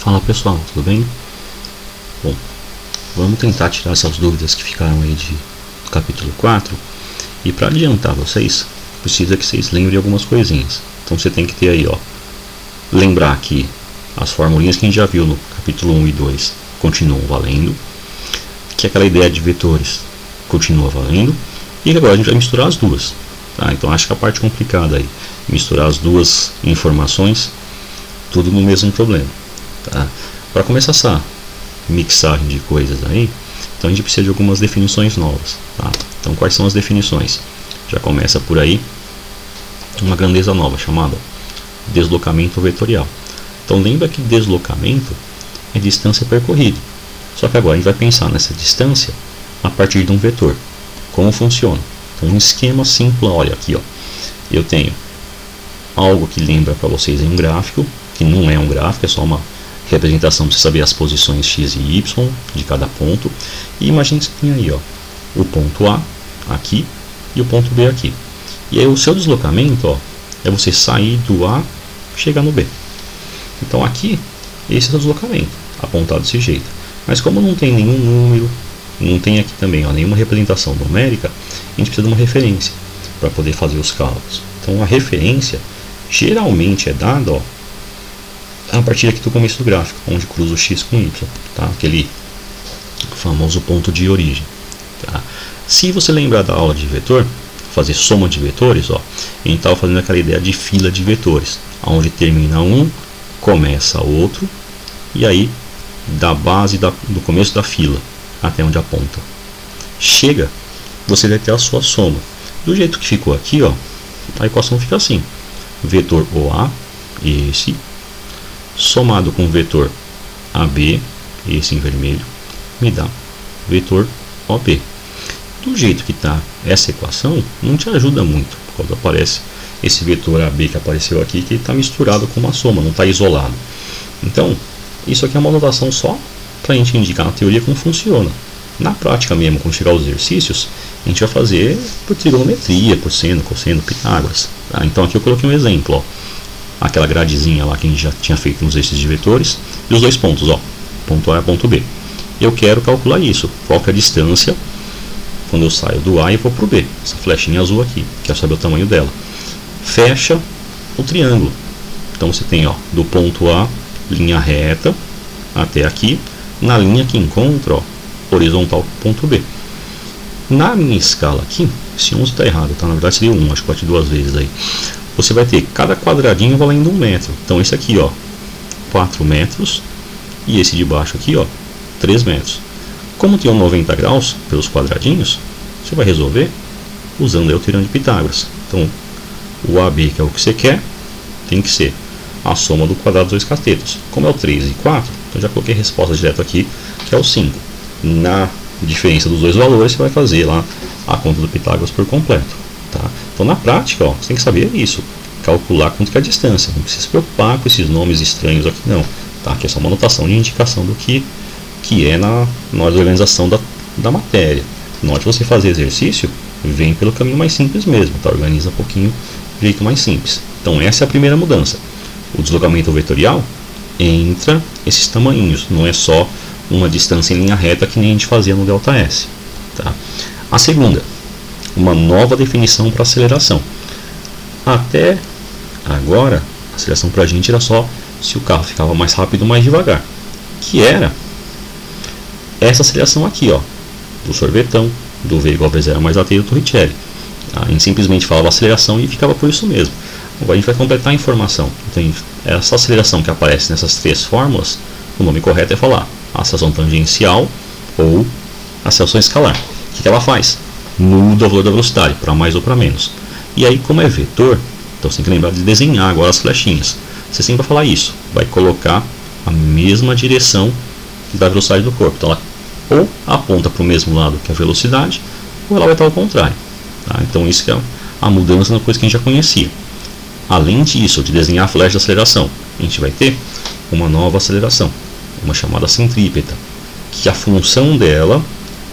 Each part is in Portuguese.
Fala pessoal, tudo bem? Bom, vamos tentar tirar essas dúvidas que ficaram aí do capítulo 4. E para adiantar vocês, precisa que vocês lembrem algumas coisinhas. Então você tem que ter aí, lembrar que as formulinhas que a gente já viu no capítulo 1 e 2 continuam valendo, que aquela ideia de vetores continua valendo, e agora a gente vai misturar as duas. Tá? Então acho que a parte complicada aí, misturar as duas informações, tudo no mesmo problema. Tá? Para começar essa mixagem de coisas aí, então a gente precisa de algumas definições novas. Tá? Então quais são as definições? Já começa por aí uma grandeza nova chamada deslocamento vetorial. Então lembra que deslocamento é distância percorrida. Só que agora a gente vai pensar nessa distância a partir de um vetor. Como funciona? Então um esquema simples, olha aqui, eu tenho algo que lembra para vocês em um gráfico, que não é um gráfico, é só uma representação para você saber as posições x e y de cada ponto. E imagine que você tem aí o ponto A aqui e o ponto B aqui. E aí o seu deslocamento é você sair do A e chegar no B. Então aqui, esse é o deslocamento, apontado desse jeito. Mas como não tem nenhum número, não tem aqui também nenhuma representação numérica, a gente precisa de uma referência para poder fazer os cálculos. Então a referência geralmente é dada a partir aqui do começo do gráfico, onde cruza o x com y, tá? Aquele famoso ponto de origem. Tá? Se você lembrar da aula de vetor, fazer soma de vetores, a gente estava fazendo aquela ideia de fila de vetores, onde termina um, começa outro, e aí da base do começo da fila até onde aponta chega, você vai ter a sua soma. Do jeito que ficou aqui, a equação fica assim: vetor OA, esse, somado com o vetor AB, esse em vermelho, me dá vetor OB. Do jeito que está essa equação, não te ajuda muito, quando aparece esse vetor AB que apareceu aqui, que está misturado com uma soma, não está isolado. Então, isso aqui é uma notação só para a gente indicar na teoria como funciona. Na prática mesmo, quando chegar aos exercícios, a gente vai fazer por trigonometria, por seno, cosseno, Pitágoras. Tá? Então aqui eu coloquei um exemplo, aquela gradezinha lá que a gente já tinha feito nos exercícios de vetores, e os dois pontos, ponto A e ponto B. Eu quero calcular isso, qual que é a distância quando eu saio do A e vou para o B, essa flechinha azul aqui, quero saber o tamanho dela. Fecha o triângulo. Então você tem do ponto A, linha reta, até aqui, na linha que encontra horizontal ponto B. Na minha escala aqui, esse 11 está errado, tá? Na verdade seria 1, acho que bate duas vezes aí. Você vai ter cada quadradinho valendo 1 metro. Então esse aqui, 4 metros, e esse de baixo aqui, 3 metros. Como tem 90 graus pelos quadradinhos, você vai resolver usando aí o teorema de Pitágoras. Então o AB, que é o que você quer, tem que ser a soma do quadrado dos dois catetos. Como é o 3 e 4, então já coloquei a resposta direto aqui, que é o 5. Na diferença dos dois valores, você vai fazer lá a conta do Pitágoras por completo. Tá? Então na prática, você tem que saber isso, calcular quanto que é a distância. Não precisa se preocupar com esses nomes estranhos aqui não. Tá? Aqui é só uma anotação de indicação do que é na hora da organização da matéria. Na hora de você fazer exercício, vem pelo caminho mais simples mesmo. Tá? Organiza um pouquinho do jeito mais simples. Então essa é a primeira mudança. O deslocamento vetorial entra esses tamanhinhos, não é só uma distância em linha reta que nem a gente fazia no ΔS. Tá? A segunda, uma nova definição para aceleração. Até agora, a aceleração para a gente era só se o carro ficava mais rápido ou mais devagar, que era essa aceleração aqui, do sorvetão, do V igual a V0 mais AT do Torricelli. A gente simplesmente falava aceleração e ficava por isso mesmo. Agora a gente vai completar a informação. Então, essa aceleração que aparece nessas três fórmulas, o nome correto é falar aceleração tangencial ou aceleração escalar. O que ela faz? Muda o valor da velocidade, para mais ou para menos. E aí, como é vetor, então você tem que lembrar de desenhar agora as flechinhas. Você sempre vai falar isso, vai colocar a mesma direção da velocidade do corpo. Então ela ou aponta para o mesmo lado que a velocidade, ou ela vai estar ao contrário. Tá? Então isso que é a mudança na coisa que a gente já conhecia. Além disso, de desenhar a flecha de aceleração, a gente vai ter uma nova aceleração, uma chamada centrípeta, que a função dela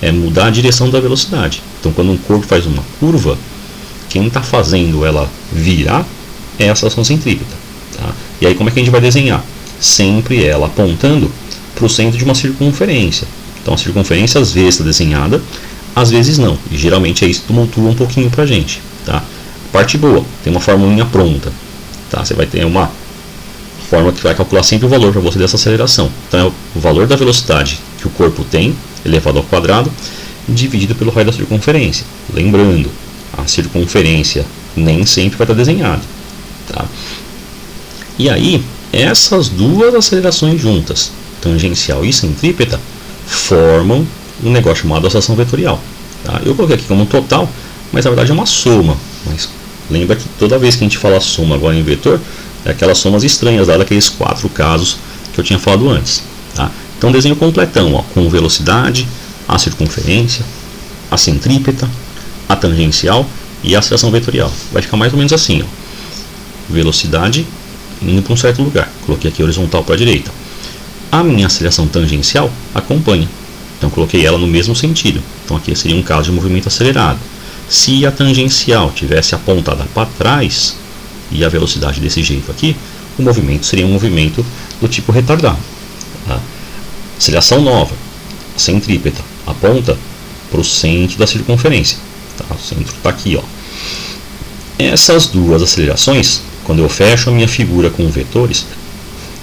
é mudar a direção da velocidade. Então quando um corpo faz uma curva, quem está fazendo ela virar é a aceleração centrípeta. Tá? E aí como é que a gente vai desenhar? sempre ela apontando para o centro de uma circunferência. Então a circunferência às vezes está desenhada, às vezes não, e geralmente isso tumultua um pouquinho para a gente. Tá? Parte boa, tem uma formulinha pronta. Tá? Você vai ter uma forma que vai calcular sempre o valor para você dessa aceleração. Então é o valor da velocidade que o corpo tem, elevado ao quadrado, dividido pelo raio da circunferência. Lembrando, a circunferência nem sempre vai estar desenhada. Tá? E aí, essas duas acelerações juntas, tangencial e centrípeta, formam um negócio chamado aceleração vetorial. Tá? Eu coloquei aqui como total, mas na verdade é uma soma. Mas lembra que toda vez que a gente fala soma agora em vetor, é aquelas somas estranhas lá daqueles 4 casos que eu tinha falado antes. Tá? Então desenho completão, ó, com velocidade, a circunferência, a centrípeta, a tangencial e a aceleração vetorial. Vai ficar mais ou menos assim, ó. Velocidade indo para um certo lugar. Coloquei aqui horizontal para a direita. A minha aceleração tangencial acompanha. Então coloquei ela no mesmo sentido. Então aqui seria um caso de movimento acelerado. Se a tangencial tivesse apontada para trás e a velocidade desse jeito aqui, o movimento seria um movimento do tipo retardado. Tá? Aceleração nova, centrípeta, aponta para o centro da circunferência. Tá? O centro está aqui, ó. Essas duas acelerações, quando eu fecho a minha figura com vetores,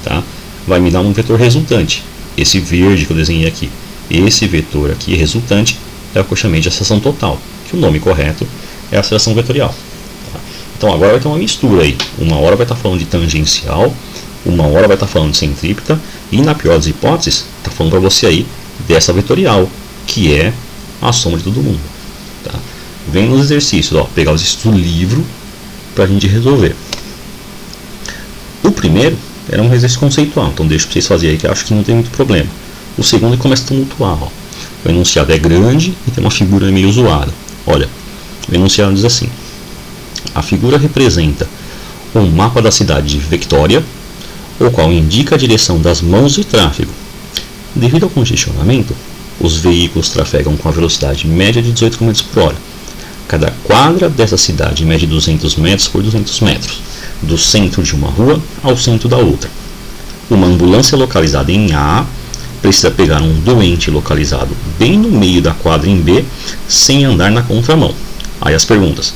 tá? Vai me dar um vetor resultante. Esse verde que eu desenhei aqui. Esse vetor aqui resultante é o que eu chamei de aceleração total, que o nome correto é aceleração vetorial. Tá? Então agora vai ter uma mistura aí. Uma hora vai estar falando de tangencial, uma hora vai estar falando de centrípeta, e na pior das hipóteses, está falando para você aí dessa vetorial, que é a soma de todo mundo. Tá? Vem nos exercícios, ó, pegar os exercícios do livro para a gente resolver. O primeiro era um exercício conceitual, então deixa para vocês fazerem aí que eu acho que não tem muito problema. O segundo começa a tumultuar. Ó. O enunciado é grande e tem uma figura meio zoada. Olha, o enunciado diz assim: a figura representa um mapa da cidade de Victoria, o qual indica a direção das mãos de tráfego. Devido ao congestionamento, os veículos trafegam com a velocidade média de 18 km por hora. Cada quadra dessa cidade mede 200 metros por 200 metros, do centro de uma rua ao centro da outra. Uma ambulância localizada em A precisa pegar um doente localizado bem no meio da quadra em B, sem andar na contramão. Aí as perguntas: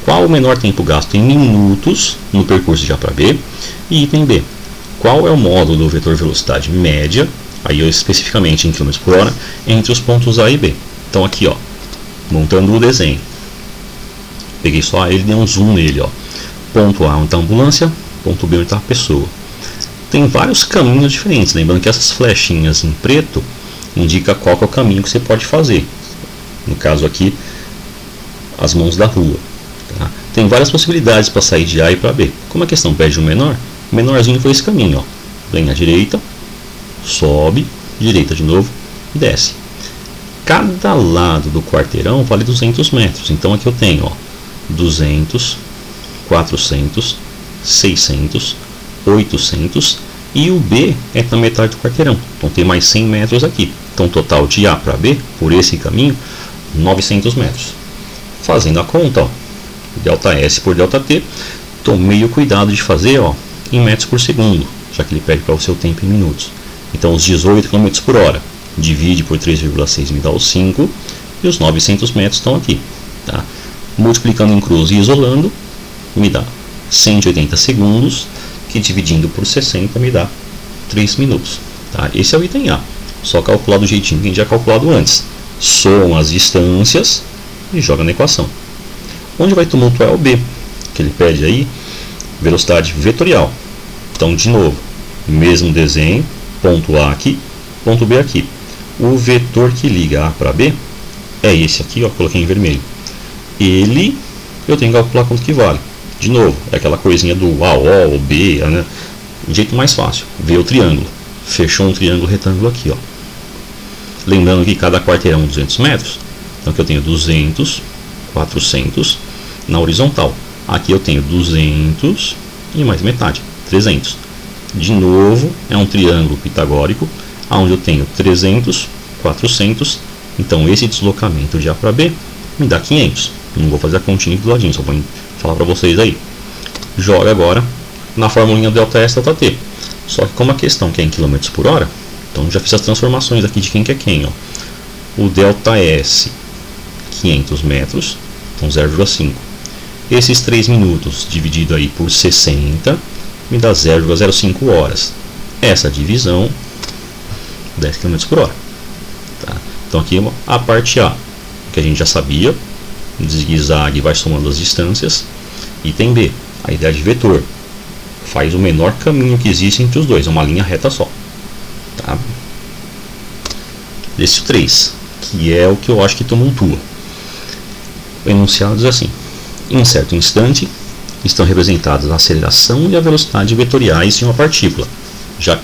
qual o menor tempo gasto em minutos no percurso de A para B? E item B: qual é o módulo do vetor velocidade média, aí eu especificamente em km por hora, entre os pontos A e B? Então aqui, ó, montando o desenho, peguei só ele e dei um zoom nele, ó. Ponto A onde está a ambulância, ponto B onde está a pessoa. Tem vários caminhos diferentes, lembrando que essas flechinhas em preto indicam qual que é o caminho que você pode fazer. No caso aqui, as mãos da rua. Tá? Tem várias possibilidades para sair de A e para B. Como a questão pede o menor, o menorzinho foi esse caminho. Ó. Vem à direita, sobe, direita de novo, desce. Cada lado do quarteirão vale 200 metros. Então aqui eu tenho, ó, 200, 400, 600, 800 e o B é na metade do quarteirão. Então tem mais 100 metros aqui. Então total de A para B, por esse caminho, 900 metros. Fazendo a conta, ó, delta S por delta T, tomei o cuidado de fazer, ó, em metros por segundo, já que ele pede para o seu tempo em minutos. Então os 18 km por hora divide por 3,6 me dá os 5 e os 900 metros estão aqui. Tá? Multiplicando em cruz e isolando me dá 180 segundos, que dividindo por 60 me dá 3 minutos. Tá? Esse é o item A. Só calcular do jeitinho que a gente já calculado antes. Soma as distâncias e joga na equação. Onde vai tumultuar é o B, que ele pede aí velocidade vetorial. Então, de novo, mesmo desenho, ponto A aqui, ponto B aqui. O vetor que liga A para B é esse aqui, ó, coloquei em vermelho. Ele, eu tenho que calcular quanto que vale. De novo, é aquela coisinha do A, O, B, né? Um jeito mais fácil, ver o triângulo. Fechou um triângulo retângulo aqui, ó. Lembrando que cada quarteirão 200 metros. Então aqui eu tenho 200, 400 na horizontal. Aqui eu tenho 200 e mais metade, 300. De novo, é um triângulo pitagórico, onde eu tenho 300, 400. Então esse deslocamento de A para B me dá 500. Não vou fazer a continha do ladinho, só vou falar para vocês aí. Joga agora na formulinha delta S delta T. Só que como a questão que é em km por hora, então já fiz as transformações aqui de quem que é quem. Ó. O delta S, 500 metros, então 0,5. Esses 3 minutos dividido aí por 60 me dá 0,05 horas. Essa divisão, 10 km por hora. Tá? Então aqui a parte A, que a gente já sabia, o zigue-zague vai somando as distâncias. Item B, a ideia de vetor, faz o menor caminho que existe entre os dois, é uma linha reta só. Tá? Exercício 3, que é o que eu acho que tumultua. O enunciado diz assim: em um certo instante estão representadas a aceleração e a velocidade vetoriais de uma partícula. Já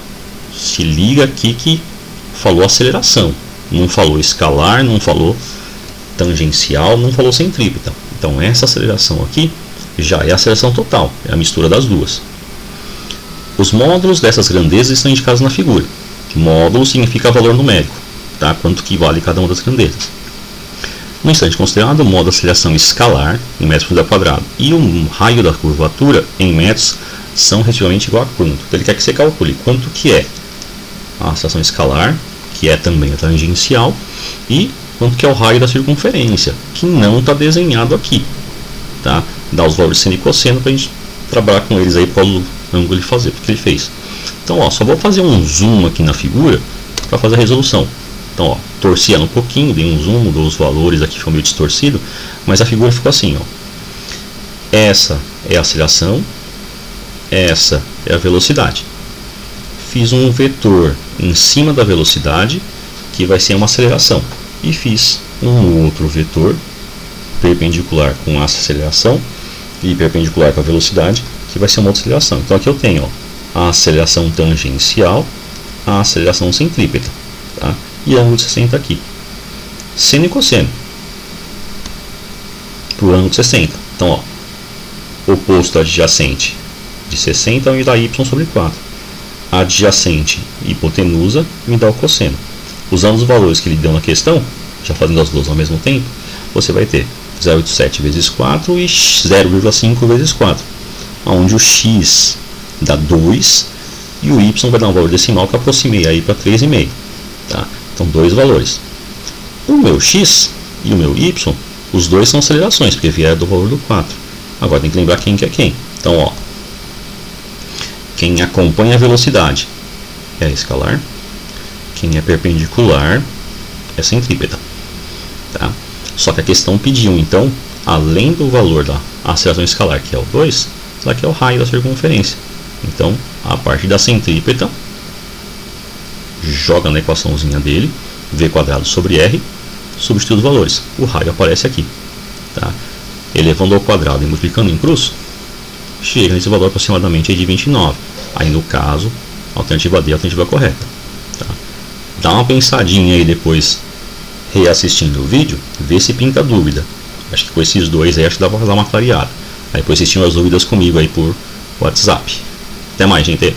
se liga aqui que falou aceleração, não falou escalar, não falou tangencial, não falou centrípeta. Então essa aceleração aqui já é a aceleração total, é a mistura das duas. Os módulos dessas grandezas estão indicados na figura. Módulo significa valor numérico, tá? Quanto que vale cada uma das grandezas. No instante considerado, o modo de aceleração escalar em metros por metro quadrado e o raio da curvatura em metros são respectivamente igual a quanto. Então ele quer que você calcule quanto que é a aceleração escalar, que é também a tangencial, e quanto que é o raio da circunferência, que não está desenhado aqui. Tá? Dá os valores de seno e cosseno para a gente trabalhar com eles aí por causa do ângulo ele fazer, porque ele fez. Então, ó, só vou fazer um zoom aqui na figura para fazer a resolução. Então, ó, torci ela um pouquinho, dei um zoom, mudou os valores aqui, ficou meio distorcido, mas a figura ficou assim, ó. Essa é a aceleração, essa é a velocidade. Fiz um vetor em cima da velocidade, que vai ser uma aceleração, e fiz um outro vetor perpendicular com a aceleração e perpendicular com a velocidade, que vai ser uma outra aceleração. Então aqui eu tenho, ó, a aceleração tangencial, a aceleração centrípeta, tá? E ângulo de 60 aqui. Seno e cosseno para o ângulo de 60. Então, ó, oposto adjacente de 60 me dá y sobre 4. Adjacente hipotenusa me dá o cosseno. Usando os valores que ele deu na questão, já fazendo as duas ao mesmo tempo, você vai ter 0,87 vezes 4 e 0,5 vezes 4, onde o x dá 2 e o y vai dar um valor decimal que eu aproximei aí para 3,5. Tá? Então, dois valores. O meu x e o meu y, os dois são acelerações, porque vieram do valor do 4. Agora tem que lembrar quem que é quem. Então, ó, quem acompanha a velocidade é a escalar, quem é perpendicular é centrípeta. Tá? Só que a questão pediu, então, além do valor da aceleração escalar, que é o 2, ela quer o raio da circunferência. Então, a parte da centrípeta, joga na equaçãozinha dele, v quadrado sobre r, substitui os valores. O raio aparece aqui. Tá? Elevando ao quadrado e multiplicando em cruz, chega nesse valor aproximadamente de 29. Aí, no caso, a alternativa D é a alternativa correta. Tá? Dá uma pensadinha aí depois, reassistindo o vídeo, vê se pinta dúvida. Acho que com esses dois aí acho que dá para dar uma clareada. Aí depois vocês tinham as dúvidas comigo aí por WhatsApp. Até mais, gente.